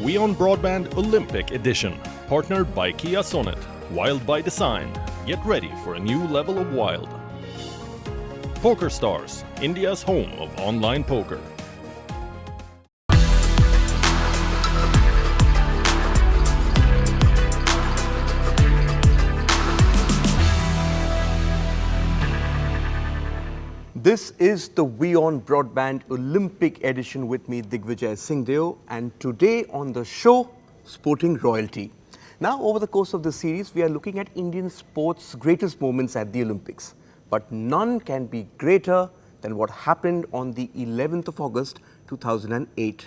Wion Broadband Olympic Edition, partnered by Kia Sonet. Wild by design. Get ready for a new level of wild. Poker Stars, India's home of online poker. This is the WION Broadband Olympic Edition with me, Digvijay Singh Deo, and today on the show, Sporting Royalty. Now, over the course of the series, we are looking at Indian sports' greatest moments at the Olympics. But none can be greater than what happened on the 11th of August, 2008.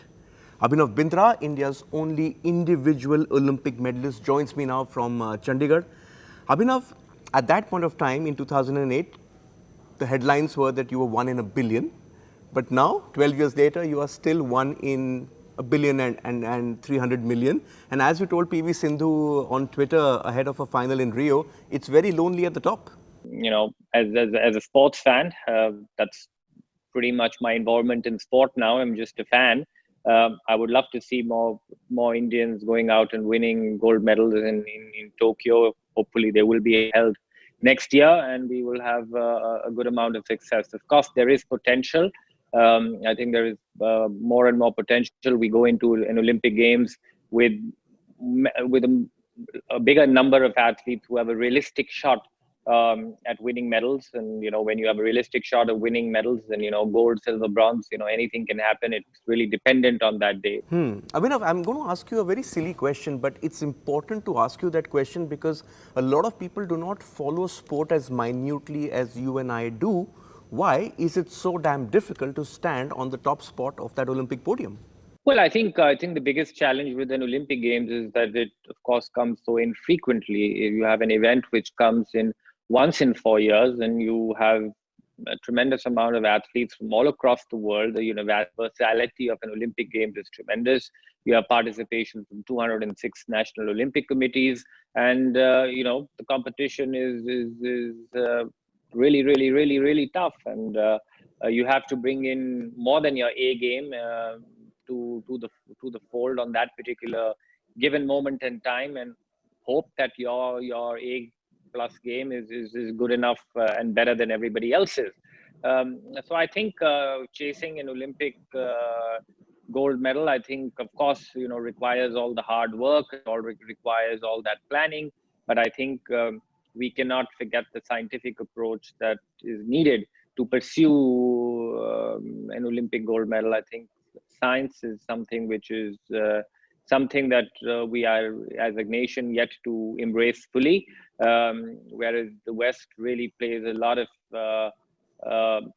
Abhinav Bindra, India's only individual Olympic medalist, joins me now from Chandigarh. Abhinav, at that point of time in 2008, the headlines were that you were 1 in a billion, but now, 12 years later, you are still 1 in a billion and 300 million. And as you told PV Sindhu on Twitter ahead of a final in Rio, it's very lonely at the top. You know, as a sports fan, that's pretty much my involvement in sport now. I'm just a fan. I would love to see more Indians going out and winning gold medals in Tokyo. Hopefully, they will be held next year, and we will have a good amount of success. Of course, there is potential. I think there is more and more potential. We go into an Olympic Games with a bigger number of athletes who have a realistic shot at winning medals. And, you know, when you have a realistic shot of winning medals, then, you know, gold, silver, bronze, you know, anything can happen. It's really dependent on that day. Abhinav, I'm going to ask you a very silly question, but it's important to ask you that question because a lot of people do not follow sport as minutely as you and I do. Why is it so damn difficult to stand on the top spot of that Olympic podium? Well, I think the biggest challenge with an Olympic Games is that it, of course, comes so infrequently. If you have an event which comes in once in 4 years, and you have a tremendous amount of athletes from all across the world. The universality of an Olympic Games is tremendous. You have participation from 206 national Olympic committees, and you know, the competition is really tough, and you have to bring in more than your A game to the fold on that particular given moment in time, and hope that your A plus game is good enough and better than everybody else's. So I think chasing an Olympic gold medal, I think, of course, you know, requires all the hard work, requires all that planning. But I think we cannot forget the scientific approach that is needed to pursue an Olympic gold medal. I think science is something which is something that we are, as a nation, yet to embrace fully, whereas the West really plays a lot of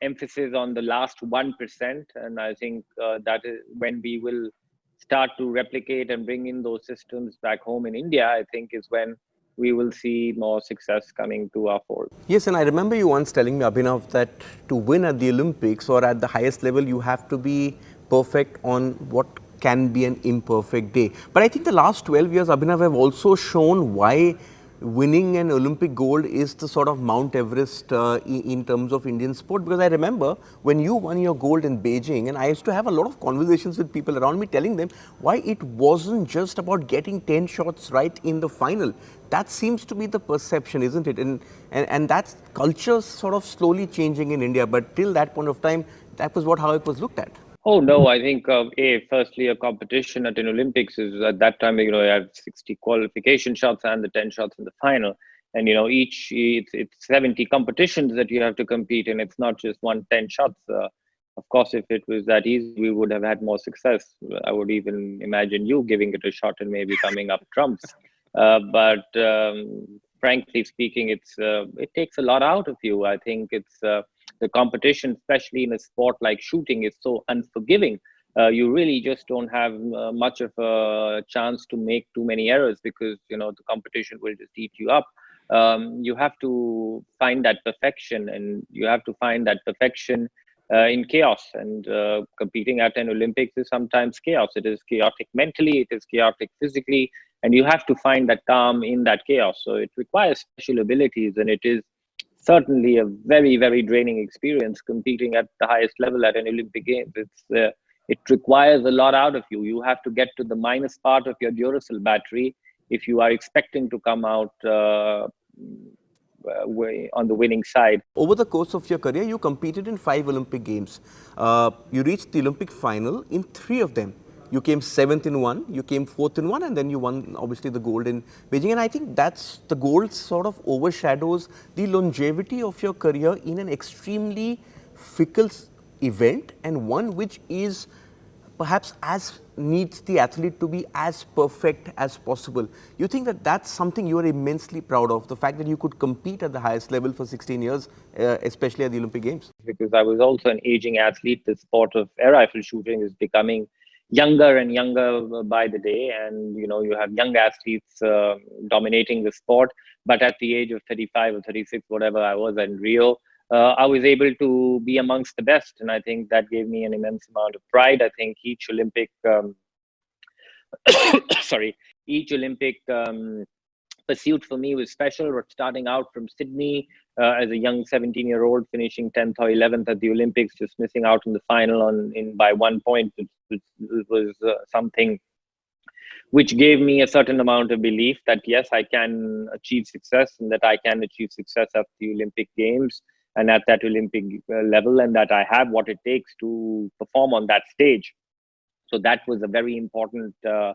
emphasis on the last 1%. And I think that is when we will start to replicate and bring in those systems back home in India, I think is when we will see more success coming to our fold. Yes, and I remember you once telling me, Abhinav, that to win at the Olympics or at the highest level, you have to be perfect on what can be an imperfect day. But I think the last 12 years, Abhinav, have also shown why winning an Olympic gold is the sort of Mount Everest in terms of Indian sport. Because I remember when you won your gold in Beijing, and I used to have a lot of conversations with people around me telling them why it wasn't just about getting 10 shots right in the final. That seems to be the perception, isn't it? And that culture sort of slowly changing in India. But till that point of time, that was how it was looked at. Oh, no, I think, firstly, a competition at an Olympics is at that time, you know, you have 60 qualification shots and the 10 shots in the final. And, you know, it's 70 competitions that you have to compete in. It's not just 10 shots. Of course, if it was that easy, we would have had more success. I would even imagine you giving it a shot and maybe coming up trumps. But frankly speaking, it takes a lot out of you. I think it's the competition, especially in a sport like shooting, is so unforgiving. You really just don't have much of a chance to make too many errors because, you know, the competition will just eat you up. You have to find that perfection, and you have to find that perfection in chaos. And competing at an Olympics is sometimes chaos. It is chaotic mentally, it is chaotic physically, and you have to find that calm in that chaos. So it requires special abilities, and it is certainly a very, very draining experience competing at the highest level at an Olympic Games. it requires a lot out of you. You have to get to the minus part of your Duracell battery if you are expecting to come out on the winning side. Over the course of your career, you competed in 5 Olympic Games. You reached the Olympic final in 3 of them. You came 7th in one, you came 4th in one, and then you won, obviously, the gold in Beijing. And I think that's the gold sort of overshadows the longevity of your career in an extremely fickle event, and one which is perhaps as needs the athlete to be as perfect as possible. You think that that's something you are immensely proud of, the fact that you could compete at the highest level for 16 years, especially at the Olympic Games? Because I was also an aging athlete. The sport of air rifle shooting is becoming younger and younger by the day, and you have young athletes dominating the sport. But at the age of 35 or 36, whatever I was in Rio, I was able to be amongst the best, and I think that gave me an immense amount of pride. I think each Olympic each Olympic pursuit for me was special. Starting out from Sydney as a young 17-year-old, finishing 10th or 11th at the Olympics, just missing out in the final by 1 point, which was something which gave me a certain amount of belief that yes, I can achieve success, and that I can achieve success at the Olympic Games and at that Olympic level, and that I have what it takes to perform on that stage. So that was a very important sorry.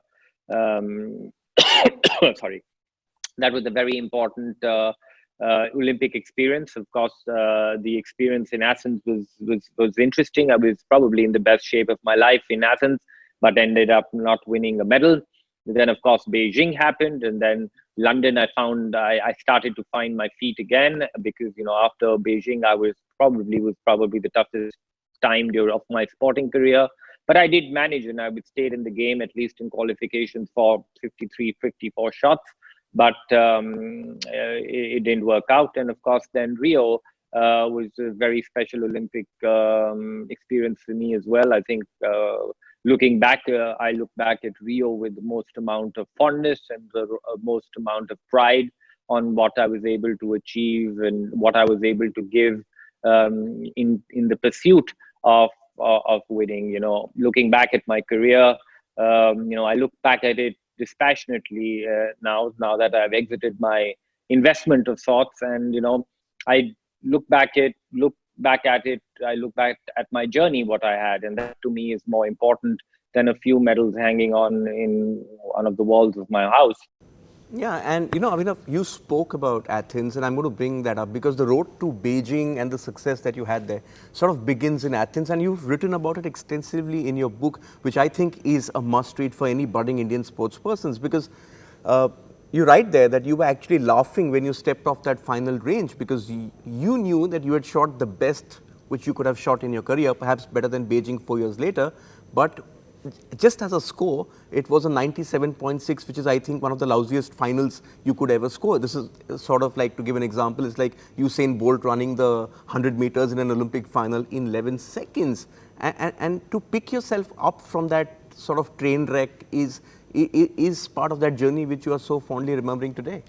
That was a very important Olympic experience. Of course, the experience in Athens was interesting. I was probably in the best shape of my life in Athens, but ended up not winning a medal. Then, of course, Beijing happened, and then London. I started to find my feet again, because after Beijing, I was probably the toughest time of my sporting career. But I did manage, and I stayed in the game, at least in qualifications, for 53, 54 shots. But it didn't work out. And of course, then Rio was a very special Olympic experience for me as well. I think looking back, I look back at Rio with the most amount of fondness and the most amount of pride on what I was able to achieve and what I was able to give in the pursuit of winning. Looking back at my career, I look back at it dispassionately now that I've exited my investment of sorts, and I look back at it. I look back at my journey, what I had, and that to me is more important than a few medals hanging on in one of the walls of my house. Yeah, and Abhinav, you spoke about Athens, and I'm going to bring that up because the road to Beijing and the success that you had there sort of begins in Athens, and you've written about it extensively in your book, which I think is a must-read for any budding Indian sports persons, because you write there that you were actually laughing when you stepped off that final range, because you knew that you had shot the best which you could have shot in your career, perhaps better than Beijing 4 years later, but just as a score, it was a 97.6, which is, I think, one of the lousiest finals you could ever score. This is sort of like, to give an example, it's like Usain Bolt running the 100 meters in an Olympic final in 11 seconds. And to pick yourself up from that sort of train wreck is part of that journey which you are so fondly remembering today.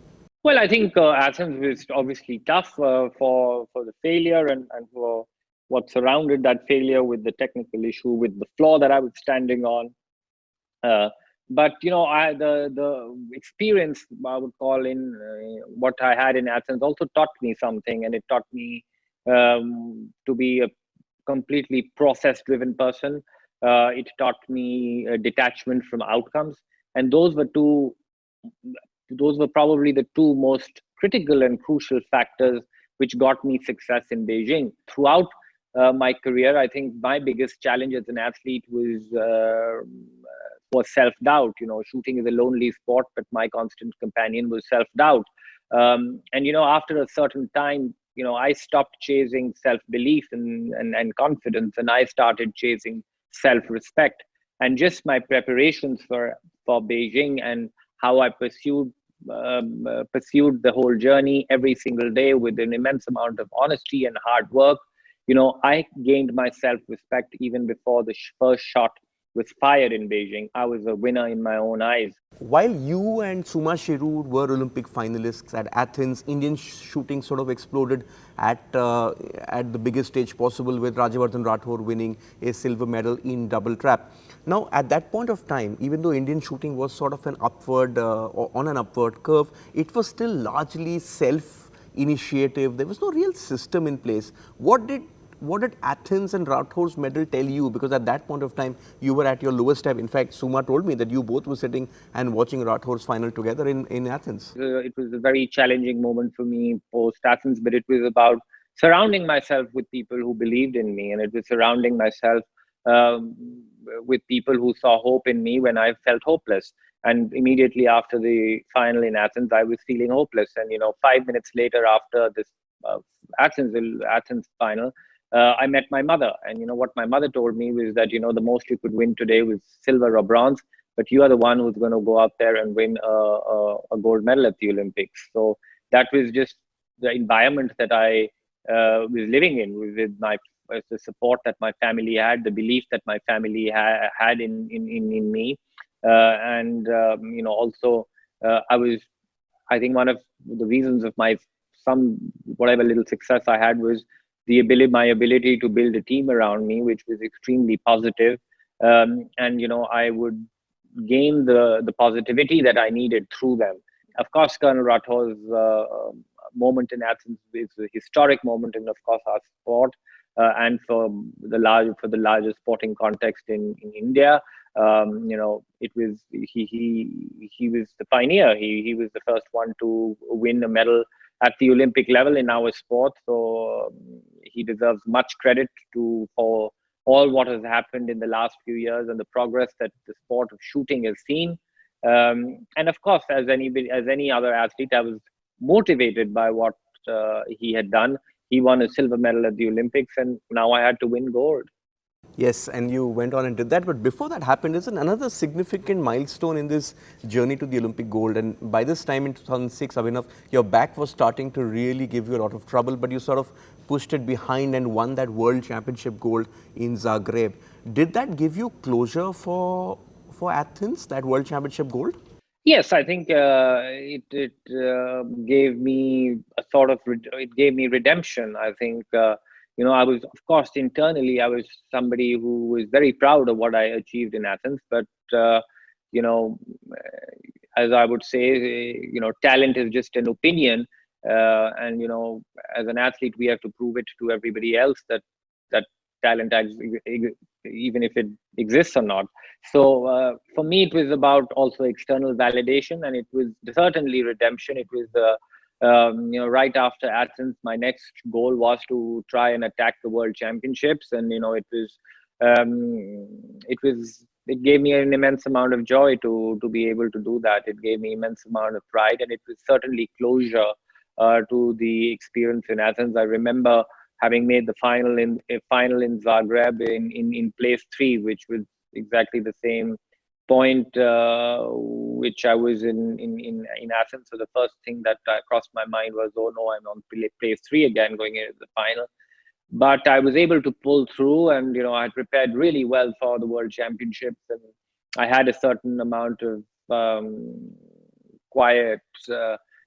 Well, I think Athens was obviously tough for the failure and for what surrounded that failure, with the technical issue, with the floor that I was standing on. But the experience, I would call, in what I had in Athens also taught me something, and it taught me to be a completely process-driven person. It taught me detachment from outcomes, and those were probably the two most critical and crucial factors which got me success in Beijing. Throughout my career, I think my biggest challenge as an athlete was self-doubt. Shooting is a lonely sport, but my constant companion was self-doubt. And after a certain time, I stopped chasing self-belief and confidence, and I started chasing self-respect. And just my preparations for Beijing and how I pursued the whole journey every single day with an immense amount of honesty and hard work, I gained my self-respect even before the first shot was fired in Beijing. I was a winner in my own eyes. While you and Suma Shirur were Olympic finalists at Athens, Indian shooting sort of exploded at the biggest stage possible, with Rajyavardhan Rathore winning a silver medal in double trap. Now, at that point of time, even though Indian shooting was sort of an upward on an upward curve, it was still largely self-initiative. There was no real system in place. What did Athens and Rathore's medal tell you? Because at that point of time, you were at your lowest ebb. In fact, Suma told me that you both were sitting and watching Rathore's final together in Athens. It was a very challenging moment for me post-Athens, but it was about surrounding myself with people who believed in me, and it was surrounding myself um, with people who saw hope in me when I felt hopeless. And immediately after the final in Athens, I was feeling hopeless. And 5 minutes later, after this Athens final, I met my mother, and what my mother told me was that the most you could win today was silver or bronze, but you are the one who's going to go out there and win a gold medal at the Olympics. So that was just the environment that I was living in, with the support that my family had, the belief that my family had in me, and also I think one of the reasons of whatever little success I had was my ability to build a team around me, which was extremely positive. And I would gain the positivity that I needed through them. Of course, Colonel Rathore's moment in Athens is a historic moment in, of course, our sport, and for the larger sporting context in India. It was he was the pioneer. He was the first one to win a medal at the Olympic level in our sport. So he deserves much credit for all what has happened in the last few years and the progress that the sport of shooting has seen. And of course, as any other athlete, I was motivated by what he had done. He won a silver medal at the Olympics, and now I had to win gold. Yes, and you went on and did that. But before that happened, is another significant milestone in this journey to the Olympic gold. And by this time in 2006, Abhinav, your back was starting to really give you a lot of trouble, but you sort of pushed it behind and won that World Championship gold in Zagreb. Did that give you closure for Athens, that World Championship gold? Yes, I think it gave me it gave me redemption. I think. I was, of course, internally, I was somebody who was very proud of what I achieved in Athens. But, as I would say, talent is just an opinion. And, as an athlete, we have to prove it to everybody else that talent, even if it exists or not. So for me, it was about also external validation, and it was certainly redemption. It was right after Athens, my next goal was to try and attack the World Championships, and it gave me an immense amount of joy to be able to do that. It gave me immense amount of pride, and it was certainly closure to the experience in Athens. I remember having made the final in Zagreb in place 3, which was exactly the same point which I was in Athens. So the first thing that crossed my mind was, oh no, I'm on place 3 again, going into the final. But I was able to pull through, and I had prepared really well for the World Championships, and I had a certain amount of quiet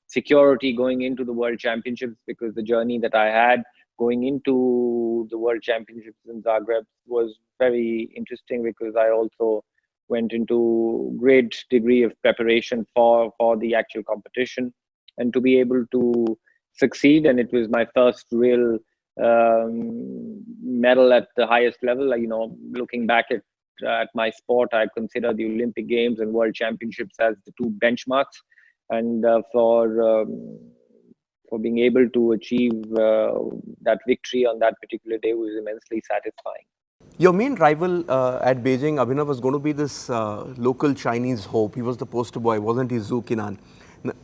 security going into the World Championships, because the journey that I had going into the World Championships in Zagreb was very interesting, because I also went into great degree of preparation for the actual competition, and to be able to succeed. And it was my first real medal at the highest level. Looking back at my sport, I consider the Olympic Games and World Championships as the 2 benchmarks. And for being able to achieve that victory on that particular day was immensely satisfying. Your main rival at Beijing, Abhinav, was going to be this local Chinese hope. He was the poster boy, wasn't he, Zhu Qinan?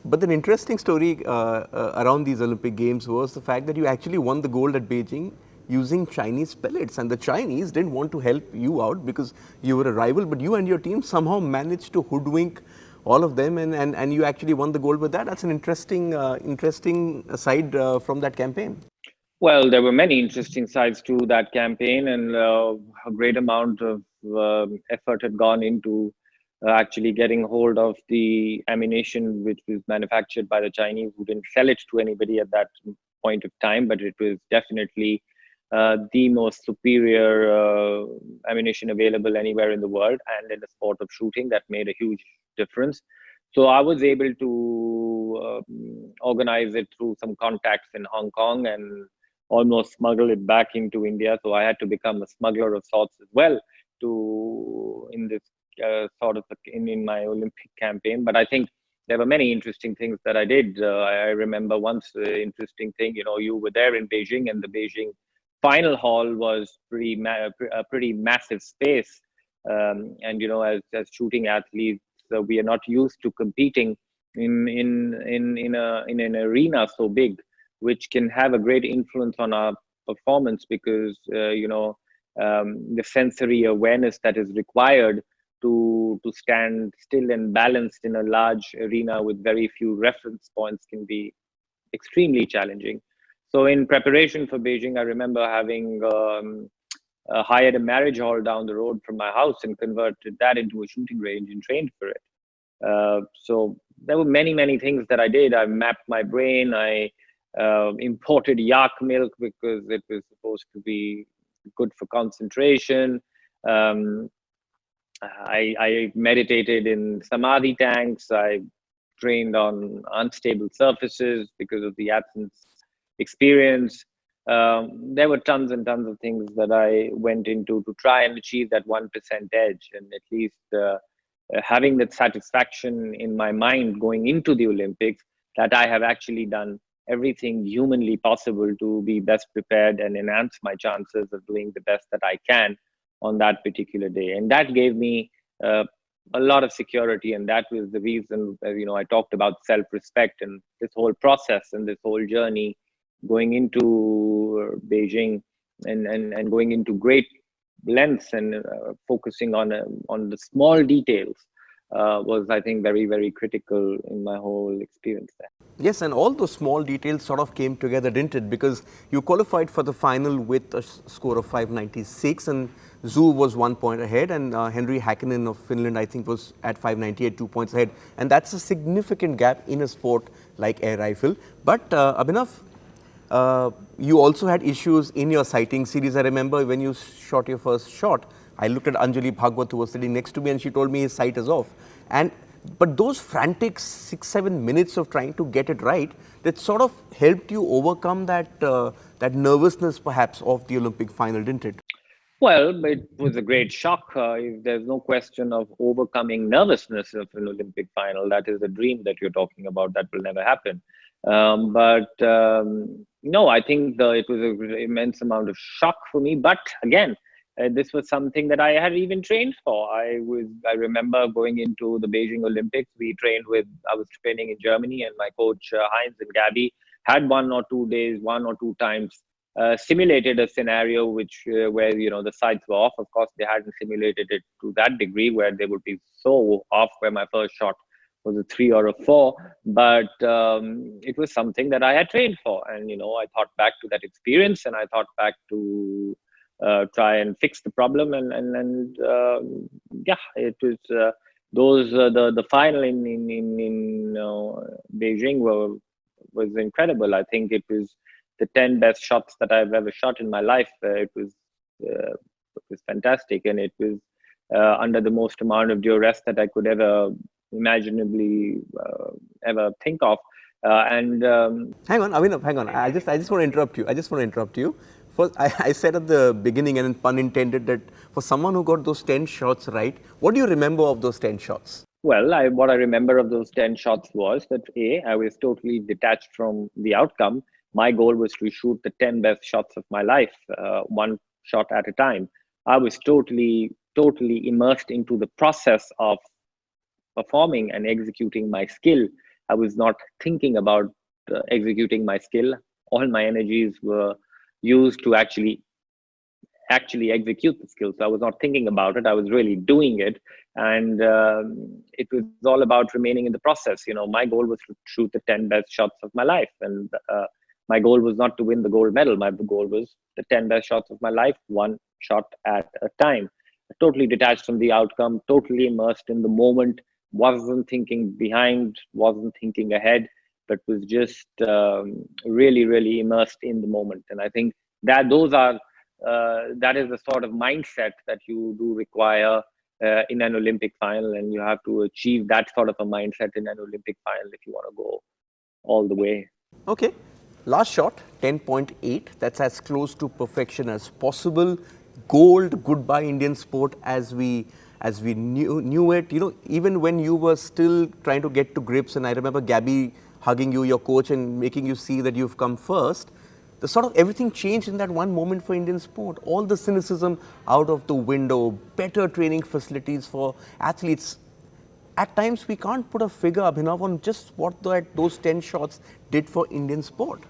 But an interesting story around these Olympic Games was the fact that you actually won the gold at Beijing using Chinese pellets. And the Chinese didn't want to help you out because you were a rival, but you and your team somehow managed to hoodwink all of them, and you actually won the gold with that. That's an interesting side from that campaign. Well, there were many interesting sides to that campaign, and a great amount of effort had gone into actually getting hold of the ammunition, which was manufactured by the Chinese, who didn't sell it to anybody at that point of time, but it was definitely the most superior ammunition available anywhere in the world, and in the sport of shooting, that made a huge difference. So I was able to organize it through some contacts in Hong Kong and almost smuggle it back into India. So I had to become a smuggler of sorts as well to in this sort of in my Olympic campaign. But I think there were many interesting things that I did. I remember once interesting thing. You know, you were there in Beijing, and the Beijing final hall was a pretty massive space. And you know, as shooting athletes, we are not used to competing in an arena so big, which can have a great influence on our performance, because the sensory awareness that is required to stand still and balanced in a large arena with very few reference points can be extremely challenging. So in preparation for Beijing, I remember having hired a marriage hall down the road from my house and converted that into a shooting range and trained for it. So there were many things that I did. I mapped my brain. I imported yak milk because it was supposed to be good for concentration. I meditated in samadhi tanks. I trained on unstable surfaces because of the Athens experience. There were tons and tons of things that I went into to try and achieve that 1% edge, and at least having that satisfaction in my mind going into the Olympics that I have actually done everything humanly possible to be best prepared and enhance my chances of doing the best that I can on that particular day. And that gave me a lot of security, and that was the reason, I talked about self-respect and this whole process and this whole journey going into Beijing and going into great lengths and focusing on the small details was, I think, very critical in my whole experience there. Yes, and all those small details sort of came together, didn't it? Because you qualified for the final with a score of 596, and Zhu was 1 point ahead, and Henry Hakkinen of Finland, I think, was at 598, 2 points ahead. And that's a significant gap in a sport like air rifle. But Abhinav, you also had issues in your sighting series. I remember when you shot your first shot, I looked at Anjali Bhagwat, who was sitting next to me, and she told me his sight is off. But those frantic 6-7 minutes of trying to get it right, that sort of helped you overcome that nervousness perhaps of the Olympic final, didn't it? Well, it was a great shock. There's no question of overcoming nervousness of an Olympic final. That is a dream that you're talking about. That will never happen. No, I think it was an immense amount of shock for me. But again, this was something that I had even trained for. I remember going into the Beijing Olympics. I was training in Germany, and my coach Heinz and Gabby had 1 or 2 days, 1 or 2 times simulated a scenario where the sights were off. Of course, they hadn't simulated it to that degree where they would be so off, where my first shot was a 3 or a 4, but it was something that I had trained for. And I thought back to that experience, and I thought back to try and fix the problem, and it was the final in Beijing was incredible. I think it was the 10 best shots that I've ever shot in my life. It was fantastic, and it was under the most amount of duress that I could ever imaginably ever think of. Hang on, Abhinav, hang on. I just want to interrupt you. First, I said at the beginning, and pun intended, that for someone who got those 10 shots right, what do you remember of those 10 shots? Well, what I remember of those 10 shots was that I was totally detached from the outcome. My goal was to shoot the 10 best shots of my life, one shot at a time. I was totally immersed into the process of performing and executing my skill. I was not thinking about executing my skill. All my energies were used to actually execute the skill. So I was not thinking about it. I was really doing it. And it was all about remaining in the process. My goal was to shoot the 10 best shots of my life. And My goal was not to win the gold medal. My goal was the 10 best shots of my life, one shot at a time. Totally detached from the outcome, totally immersed in the moment, wasn't thinking behind, wasn't thinking ahead, but was just really, really immersed in the moment. And I think that that is the sort of mindset that you do require in an Olympic final, and you have to achieve that sort of a mindset in an Olympic final if you want to go all the way. Okay, last shot, 10.8. That's as close to perfection as possible. Gold, goodbye Indian sport as we knew it. You know, even when you were still trying to get to grips, and I remember Gabby hugging you, your coach, and making you see that you've come first. The sort of everything changed in that one moment for Indian sport. All the cynicism out of the window, better training facilities for athletes. At times, we can't put a figure, Abhinav, on just what those 10 shots did for Indian sport.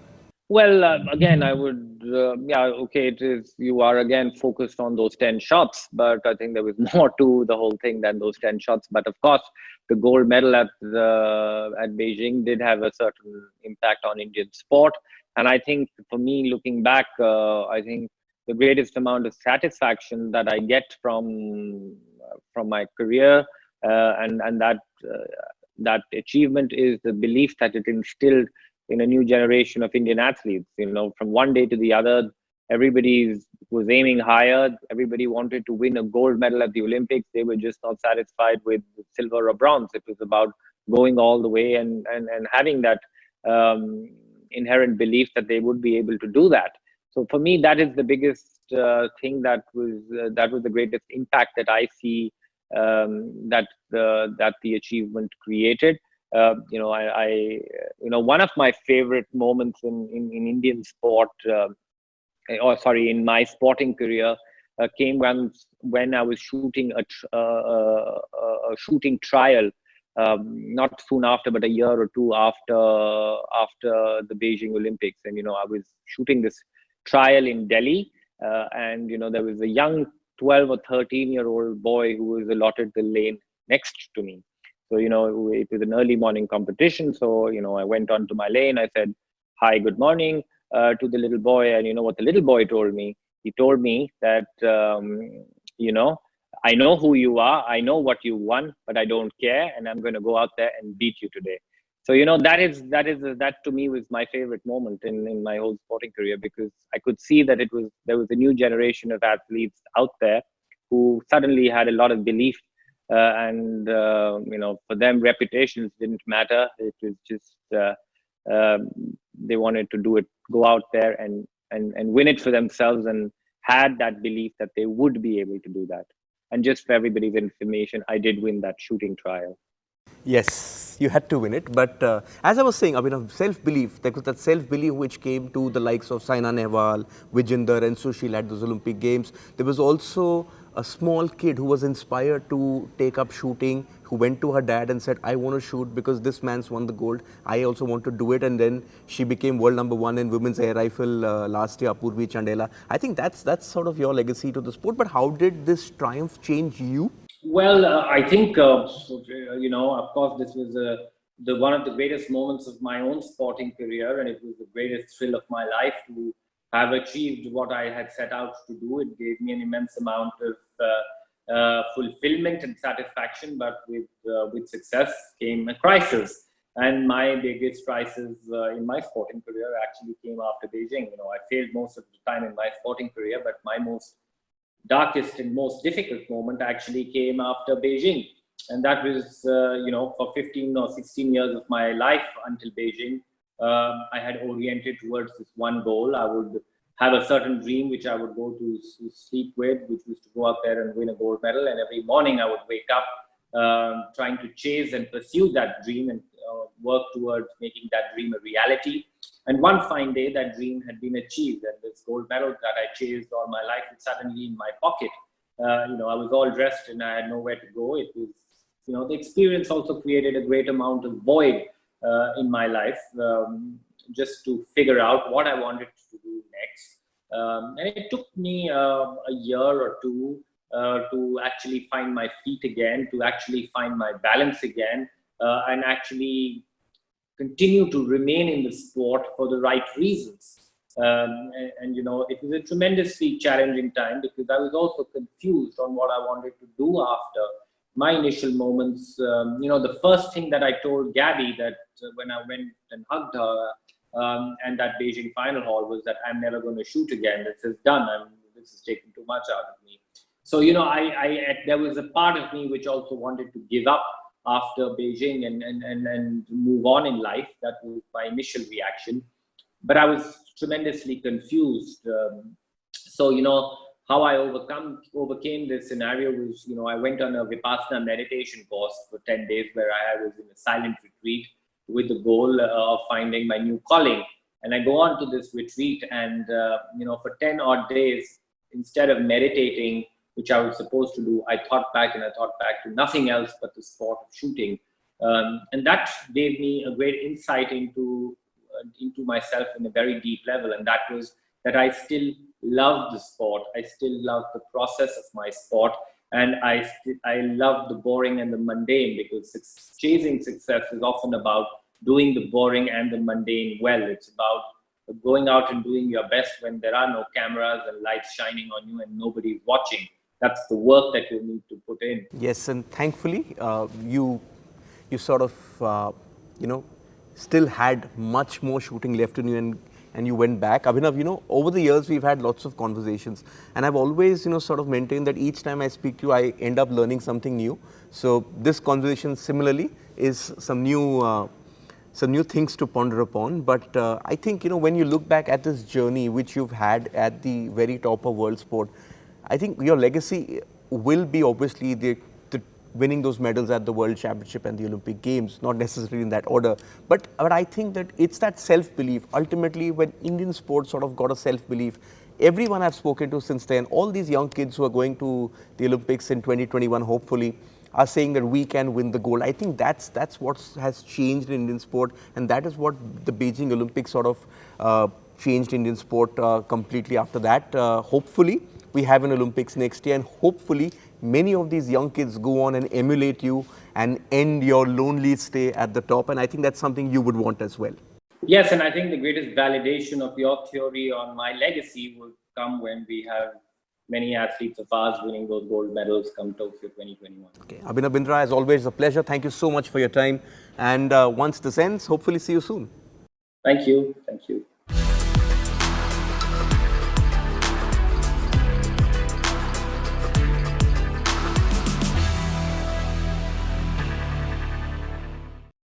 Well, again, I would, yeah, okay, it is, you are again focused on those 10 shots, but I think there was more to the whole thing than those 10 shots. But of course, the gold medal at Beijing did have a certain impact on Indian sport. And I think for me, looking back, I think the greatest amount of satisfaction that I get from my career and that achievement is the belief that it instilled in a new generation of Indian athletes. You know, from one day to the other, everybody was aiming higher. Everybody wanted to win a gold medal at the Olympics. They were just not satisfied with silver or bronze. It was about going all the way and having that inherent belief that they would be able to do that. So for me, that is the biggest thing that was the greatest impact that I see that the achievement created. One of my favorite moments in Indian sport, in my sporting career, came when I was shooting a shooting trial, not soon after, but a year or two after the Beijing Olympics. And I was shooting this trial in Delhi, and there was a young 12 or 13-year-old boy who was allotted the lane next to me. So, it was an early morning competition. So, I went onto my lane. I said, "Hi, good morning," to the little boy. And you know what the little boy told me? He told me that, I know who you are. I know what you won, but I don't care. And I'm going to go out there and beat you today. So, that to me was my favorite moment in my whole sporting career, because I could see that there was a new generation of athletes out there who suddenly had a lot of belief. For them, reputations didn't matter. It was just they wanted to do it, go out there and win it for themselves, and had that belief that they would be able to do that. And just for everybody's information, I did win that shooting trial. Yes, you had to win it. But as I was saying, self-belief, that self-belief which came to the likes of Saina Nehwal, Vijender and Sushil at those Olympic Games. There was also a small kid who was inspired to take up shooting, who went to her dad and said, "I want to shoot because this man's won the gold. I also want to do it." And then she became world #1 in women's air rifle last year, Apurvi Chandela. I think that's sort of your legacy to the sport. But how did this triumph change you? Well, I think, of course, this was one of the greatest moments of my own sporting career, and it was the greatest thrill of my life to have achieved what I had set out to do. It gave me an immense amount of fulfillment and satisfaction, but with success came a crisis. And my biggest crisis in my sporting career actually came after Beijing. I failed most of the time in my sporting career, but my most darkest and most difficult moment actually came after Beijing. And that was, for 15 or 16 years of my life until Beijing, I had oriented towards this one goal. I would have a certain dream which I would go to sleep with, which was to go out there and win a gold medal. And every morning I would wake up trying to chase and pursue that dream and work towards making that dream a reality. And one fine day, that dream had been achieved, and this gold medal that I chased all my life was suddenly in my pocket. I was all dressed and I had nowhere to go. It was, the experience also created a great amount of void in my life, just to figure out what I wanted to do next. And it took me a year or two to actually find my feet again, to actually find my balance again, and actually continue to remain in the sport for the right reasons. And you know, it was a tremendously challenging time because I was also confused on what I wanted to do after my initial moments. You know, the first thing that I told Gabby that when I went and hugged her and that Beijing final hall was that I'm never going to shoot again. This is done. This has taken too much out of me. So, you know, there was a part of me which also wanted to give up after Beijing and move on in life. That was my initial reaction. But I was tremendously confused. So, you know, how I overcame this scenario was, you know, I went on a Vipassana meditation course for 10 days where I was in a silent retreat with the goal of finding my new calling. And I go on to this retreat and, you know, for 10 odd days, instead of meditating, which I was supposed to do, I thought back to nothing else but the sport of shooting. And that gave me a great insight into myself in a very deep level. And that was that I still love the sport. I still love the process of my sport. And I love the boring and the mundane, because chasing success is often about doing the boring and the mundane well. It's about going out and doing your best when there are no cameras and lights shining on you and nobody's watching. That's the work that you need to put in. Yes, and thankfully, you sort of, you know, still had much more shooting left in you, and you went back. Abhinav, you know, over the years, we've had lots of conversations, and I've always, you know, sort of maintained that each time I speak to you, I end up learning something new. So this conversation, similarly, is some new things to ponder upon. But I think, you know, when you look back at this journey which you've had at the very top of world sport, I think your legacy will be obviously the winning those medals at the World Championship and the Olympic Games, not necessarily in that order. But I think that it's that self-belief. Ultimately, when Indian sports sort of got a self-belief, everyone I've spoken to since then, all these young kids who are going to the Olympics in 2021, hopefully, are saying that we can win the gold. I think that's what has changed in Indian sport, and that is what the Beijing Olympics sort of changed Indian sport completely after that. Hopefully, we have an Olympics next year, and hopefully many of these young kids go on and emulate you and end your lonely stay at the top. And I think that's something you would want as well. Yes, and I think the greatest validation of your theory on my legacy will come when we have many athletes of ours winning those gold medals come Tokyo 2021. Okay, Abhinav Bindra, as always, a pleasure. Thank you so much for your time. And once this ends, hopefully see you soon. Thank you. Thank you.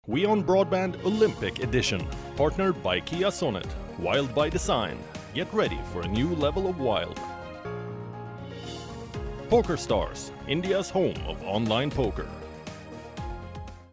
WION Broadband Olympic Edition, partnered by Kia Sonet, Wild by Design. Get ready for a new level of wild. PokerStars, India's home of online poker.